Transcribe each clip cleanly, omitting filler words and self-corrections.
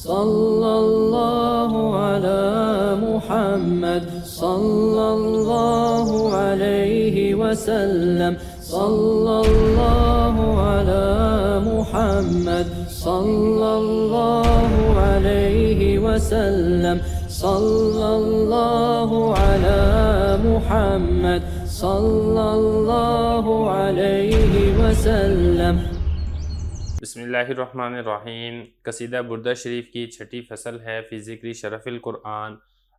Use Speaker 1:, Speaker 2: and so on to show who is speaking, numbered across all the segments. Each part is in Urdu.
Speaker 1: صلی اللہ علی محمد صلی اللہ علیہ وسلم صلی اللہ علی محمد صلی اللہ علیہ وسلم صلی اللہ علی محمد صلی اللہ علیہ وسلم۔
Speaker 2: بسم اللہ الرحمن الرحیم۔ قصیدہ بردہ شریف کی چھٹی فصل ہے فی ذکر شرف القرآن۔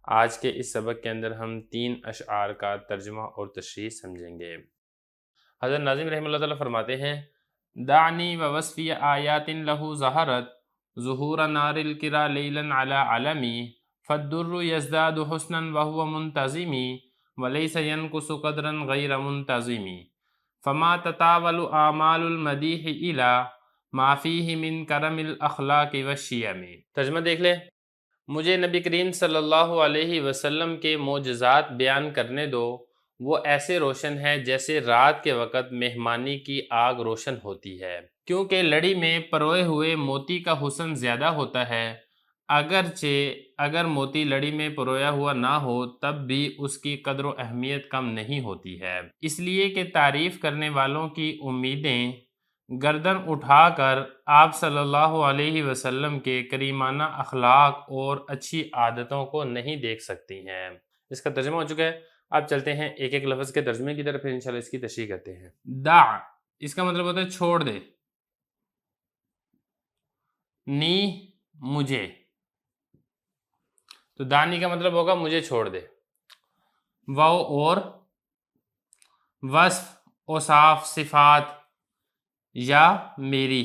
Speaker 2: آج کے اس سبق کے اندر ہم 3 اشعار کا ترجمہ اور تشریح سمجھیں گے۔ حضرت ناظم رحمہ اللہ تعالیٰ فرماتے ہیں: دعنی و وصفی آیات لہو ظہرت ظہور نار الکرا لیلا علی علمی فالدر یزداد حسنا وہو منتظمی ولیس ینقص قدرا غیر منتظمی فما تتاول اعمال المدیح الی ما فیہ من کرم الاخلاق والشیم۔ ترجمہ دیکھ لیں۔ مجھے نبی کریم صلی اللہ علیہ وسلم کے معجزات بیان کرنے دو، وہ ایسے روشن ہے جیسے رات کے وقت مہمانی کی آگ روشن ہوتی ہے، کیونکہ لڑی میں پروئے ہوئے موتی کا حسن زیادہ ہوتا ہے، اگرچہ اگر موتی لڑی میں پرویا ہوا نہ ہو تب بھی اس کی قدر و اہمیت کم نہیں ہوتی ہے، اس لیے کہ تعریف کرنے والوں کی امیدیں گردن اٹھا کر آپ صلی اللہ علیہ وسلم کے کریمانہ اخلاق اور اچھی عادتوں کو نہیں دیکھ سکتی ہیں۔ اس کا ترجمہ ہو چکا ہے۔ آپ چلتے ہیں ایک ایک لفظ کے ترجمے کی طرف، پھر انشاءاللہ اس کی تشریح کرتے ہیں۔ دع، اس کا مطلب ہوتا ہے چھوڑ دے۔ نی، مجھے، تو دانی کا مطلب ہوگا مجھے چھوڑ دے۔ وہ، اور، وصف، اوصاف، صفات، یا میری،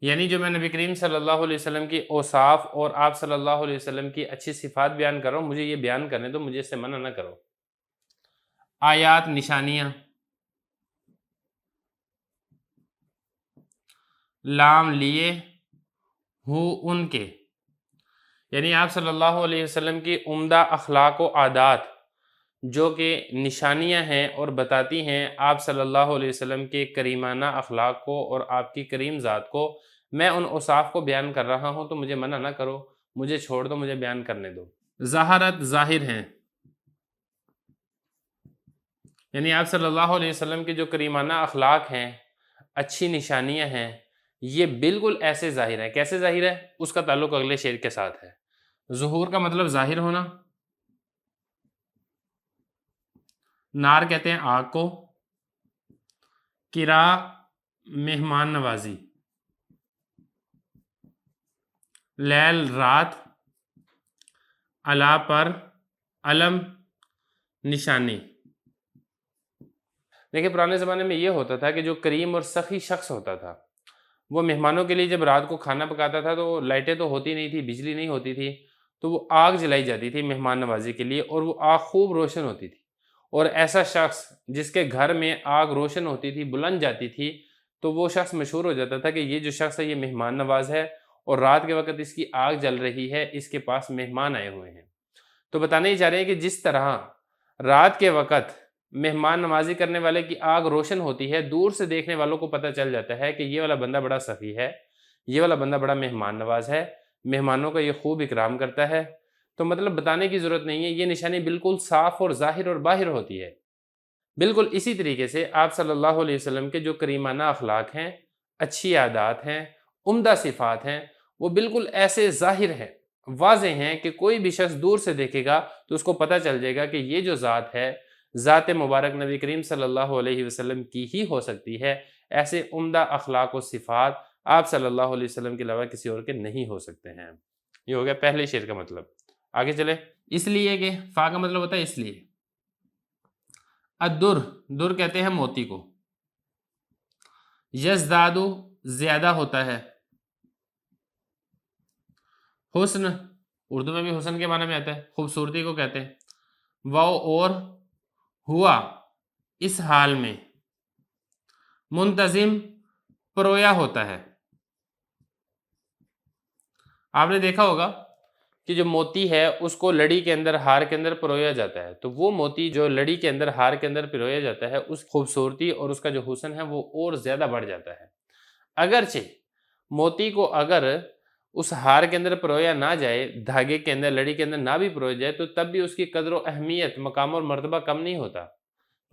Speaker 2: یعنی جو میں نبی کریم صلی اللہ علیہ وسلم کی اوصاف اور آپ صلی اللہ علیہ وسلم کی اچھی صفات بیان کر رہا ہوں، مجھے یہ بیان کرنے دو، مجھے اس سے منع نہ کرو۔ آیات، نشانیاں، لام، لیے، ہو، ان کے، یعنی آپ صلی اللہ علیہ وسلم کی عمدہ اخلاق و عادات جو کہ نشانیاں ہیں اور بتاتی ہیں آپ صلی اللہ علیہ وسلم کے کریمانہ اخلاق کو اور آپ کی کریم ذات کو، میں ان اوصاف کو بیان کر رہا ہوں تو مجھے منع نہ کرو، مجھے چھوڑ دو، مجھے بیان کرنے دو۔ ظاہرت، ظاہر ہیں، یعنی آپ صلی اللہ علیہ وسلم کے جو کریمانہ اخلاق ہیں، اچھی نشانیاں ہیں، یہ بالکل ایسے ظاہر ہیں۔ کیسے ظاہر ہے؟ اس کا تعلق اگلے شعر کے ساتھ ہے۔ ظہور کا مطلب ظاہر ہونا، نار کہتے ہیں آگ کو، کرا مہمان نوازی، لیل رات، علا پر، علم نشانی۔ دیکھیں پرانے زمانے میں یہ ہوتا تھا کہ جو کریم اور سخی شخص ہوتا تھا وہ مہمانوں کے لیے جب رات کو کھانا پکاتا تھا تو لائٹیں تو ہوتی نہیں تھی، بجلی نہیں ہوتی تھی، تو وہ آگ جلائی جاتی تھی مہمان نوازی کے لیے، اور وہ آگ خوب روشن ہوتی تھی، اور ایسا شخص جس کے گھر میں آگ روشن ہوتی تھی، بلند جاتی تھی، تو وہ شخص مشہور ہو جاتا تھا کہ یہ جو شخص ہے یہ مہمان نواز ہے، اور رات کے وقت اس کی آگ جل رہی ہے، اس کے پاس مہمان آئے ہوئے ہیں۔ تو بتانے ہی چاہ رہے ہیں کہ جس طرح رات کے وقت مہمان نوازی کرنے والے کی آگ روشن ہوتی ہے، دور سے دیکھنے والوں کو پتہ چل جاتا ہے کہ یہ والا بندہ بڑا سخی ہے، یہ والا بندہ بڑا مہمان نواز ہے، مہمانوں کا یہ خوب اکرام کرتا ہے۔ تو مطلب بتانے کی ضرورت نہیں ہے، یہ نشانی بالکل صاف اور ظاہر اور باہر ہوتی ہے۔ بالکل اسی طریقے سے آپ صلی اللہ علیہ وسلم کے جو کریمانہ اخلاق ہیں، اچھی عادات ہیں، عمدہ صفات ہیں، وہ بالکل ایسے ظاہر ہیں، واضح ہیں کہ کوئی بھی شخص دور سے دیکھے گا تو اس کو پتہ چل جائے گا کہ یہ جو ذات ہے، ذات مبارک نبی کریم صلی اللہ علیہ وسلم کی ہی ہو سکتی ہے۔ ایسے عمدہ اخلاق و صفات آپ صلی اللہ علیہ وسلم کے علاوہ کسی اور کے نہیں ہو سکتے ہیں۔ یہ ہو گیا پہلے شعر کا مطلب۔ آگے چلے۔ اس لیے کہ فا کا مطلب ہوتا ہے اس لیے۔ الدر، در کہتے ہیں موتی کو۔ یزدادو، زیادہ ہوتا ہے۔ حسن، اردو میں بھی حسن کے معنی میں آتا ہے، خوبصورتی کو کہتے ہیں۔ وہ، اور، ہوا، اس حال میں۔ منتظم، پرویا ہوتا ہے۔ آپ نے دیکھا ہوگا کہ جو موتی ہے اس کو لڑی کے اندر، ہار کے اندر پرویا جاتا ہے، تو وہ موتی جو لڑی کے اندر، ہار کے اندر پرویا جاتا ہے، اس خوبصورتی اور اس کا جو حسن ہے وہ اور زیادہ بڑھ جاتا ہے۔ اگرچہ موتی کو اگر اس ہار کے اندر پرویا نہ جائے، دھاگے کے اندر، لڑی کے اندر نہ بھی پرویا جائے، تو تب بھی اس کی قدر و اہمیت، مقام اور مرتبہ کم نہیں ہوتا۔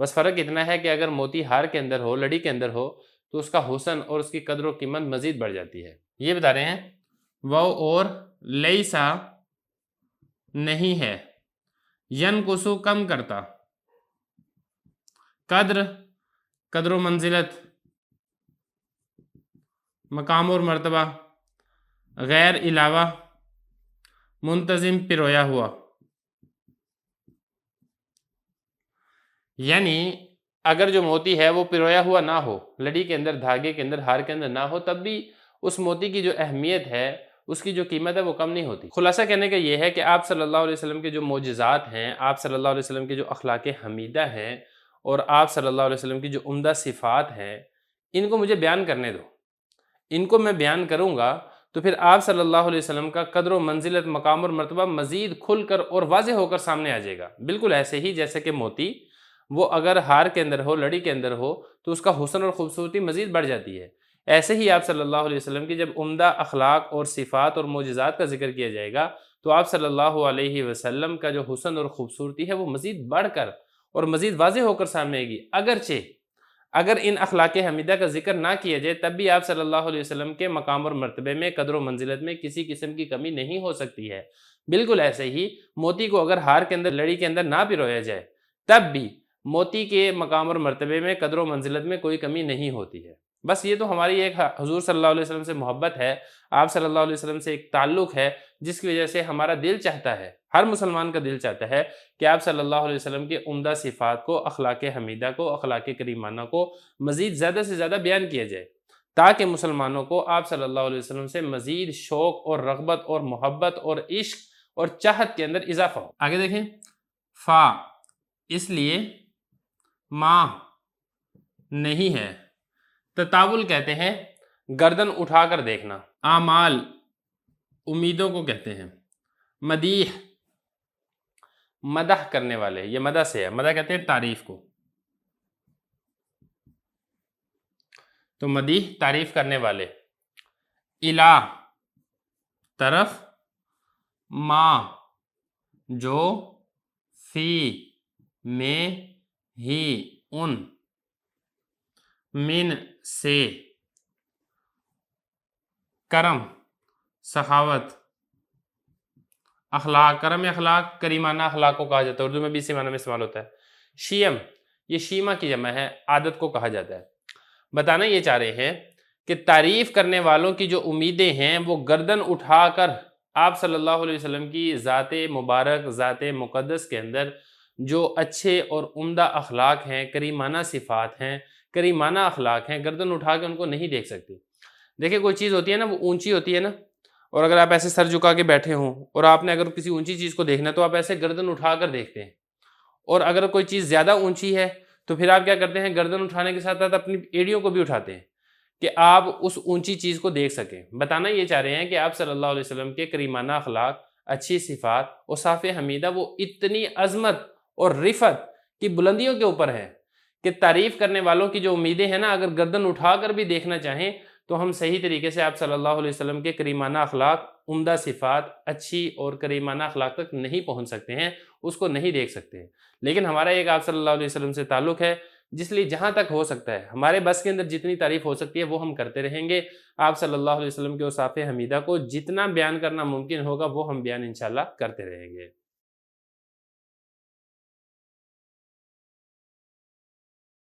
Speaker 2: بس فرق اتنا ہے کہ اگر موتی ہار کے اندر ہو، لڑی کے اندر ہو، تو اس کا حسن اور اس کی قدر و قیمت مزید بڑھ جاتی ہے۔ یہ بتا رہے ہیں وہ اور لیسا نہیں ہے، ینقصو کم کرتا، قدر و منزلت، مقام اور مرتبہ، غیر علاوہ، منتظم پرویا ہوا۔ یعنی اگر جو موتی ہے وہ پرویا ہوا نہ ہو، لڑی کے اندر، دھاگے کے اندر، ہار کے اندر نہ ہو، تب بھی اس موتی کی جو اہمیت ہے، اس کی جو قیمت ہے وہ کم نہیں ہوتی۔ خلاصہ کہنے کا یہ ہے کہ آپ صلی اللہ علیہ وسلم کے جو معجزات ہیں، آپ صلی اللہ علیہ وسلم کے جو اخلاق حمیدہ ہیں، اور آپ صلی اللہ علیہ وسلم کی جو عمدہ صفات ہیں، ان کو مجھے بیان کرنے دو۔ ان کو میں بیان کروں گا تو پھر آپ صلی اللہ علیہ وسلم کا قدر و منزلت، مقام اور مرتبہ مزید کھل کر اور واضح ہو کر سامنے آ جائے گا۔ بالکل ایسے ہی جیسے کہ موتی وہ اگر ہار کے اندر ہو، لڑی کے اندر ہو، تو اس کا حسن اور خوبصورتی مزید بڑھ جاتی ہے۔ ایسے ہی آپ صلی اللہ علیہ وسلم کی جب عمدہ اخلاق اور صفات اور معجزات کا ذکر کیا جائے گا، تو آپ صلی اللہ علیہ وسلم کا جو حسن اور خوبصورتی ہے وہ مزید بڑھ کر اور مزید واضح ہو کر سامنے آئے گی۔ اگرچہ اگر ان اخلاق حمیدہ کا ذکر نہ کیا جائے، تب بھی آپ صلی اللہ علیہ وسلم کے مقام اور مرتبے میں، قدر و منزلت میں کسی قسم کی کمی نہیں ہو سکتی ہے۔ بالکل ایسے ہی موتی کو اگر ہار کے اندر، لڑی کے اندر نہ پرویا جائے، تب بھی موتی کے مقام اور مرتبے میں، قدر و منزلت میں کوئی کمی نہیں ہوتی ہے۔ بس یہ تو ہماری ایک حضور صلی اللہ علیہ وسلم سے محبت ہے، آپ صلی اللہ علیہ وسلم سے ایک تعلق ہے، جس کی وجہ سے ہمارا دل چاہتا ہے، ہر مسلمان کا دل چاہتا ہے کہ آپ صلی اللہ علیہ وسلم کے عمدہ صفات کو، اخلاق حمیدہ کو، اخلاق کریمانہ کو مزید زیادہ سے زیادہ بیان کیا جائے، تاکہ مسلمانوں کو آپ صلی اللہ علیہ وسلم سے مزید شوق اور رغبت اور محبت اور عشق اور چاہت کے اندر اضافہ ہو۔ آگے دیکھیں، فا اس لیے، ماں نہیں ہے، تطاول کہتے ہیں گردن اٹھا کر دیکھنا، اعمال امیدوں کو کہتے ہیں، مدیح مدح کرنے والے، یہ مدح سے ہے، مدح کہتے ہیں تعریف کو، تو مدیح تعریف کرنے والے، الہ طرف، ما جو، فی میں، ہی ان، من سے، کرم سخاوت، اخلاق، کرم اخلاق کریمانہ اخلاق کو کہا جاتا ہے، اردو میں بھی اسی معنی میں استعمال ہوتا ہے۔ شیم یہ شیمہ کی جمع ہے، عادت کو کہا جاتا ہے۔ بتانا یہ چاہ رہے ہیں کہ تعریف کرنے والوں کی جو امیدیں ہیں وہ گردن اٹھا کر آپ صلی اللہ علیہ وسلم کی ذات مبارک، ذات مقدس کے اندر جو اچھے اور عمدہ اخلاق ہیں، کریمانہ صفات ہیں، کریمانہ اخلاق ہیں، گردن اٹھا کے ان کو نہیں دیکھ سکتے۔ دیکھیں کوئی چیز ہوتی ہے نا، وہ اونچی ہوتی ہے نا، اور اگر آپ ایسے سر جھکا کے بیٹھے ہوں اور آپ نے اگر کسی اونچی چیز کو دیکھنا ہے تو آپ ایسے گردن اٹھا کر دیکھتے ہیں، اور اگر کوئی چیز زیادہ اونچی ہے تو پھر آپ کیا کرتے ہیں، گردن اٹھانے کے ساتھ ساتھ اپنی ایڑیوں کو بھی اٹھاتے ہیں کہ آپ اس اونچی چیز کو دیکھ سکیں۔ بتانا یہ چاہ رہے ہیں کہ آپ صلی اللہ علیہ وسلم کے کریمانہ اخلاق، اچھی صفات، اوصاف حمیدہ وہ اتنی عظمت اور رفعت کی بلندیوں کے اوپر ہے کہ تعریف کرنے والوں کی جو امیدیں ہیں نا، اگر گردن اٹھا کر بھی دیکھنا چاہیں تو ہم صحیح طریقے سے آپ صلی اللہ علیہ وسلم کے کریمانہ اخلاق، عمدہ صفات، اچھی اور کریمانہ اخلاق تک نہیں پہنچ سکتے ہیں، اس کو نہیں دیکھ سکتے ہیں۔ لیکن ہمارا ایک آپ صلی اللہ علیہ وسلم سے تعلق ہے، جس لیے جہاں تک ہو سکتا ہے، ہمارے بس کے اندر جتنی تعریف ہو سکتی ہے وہ ہم کرتے رہیں گے۔ آپ صلی اللہ علیہ وسلم کے اوصاف حمیدہ کو جتنا بیان کرنا ممکن ہوگا وہ ہم بیان انشاءاللہ کرتے رہیں گے۔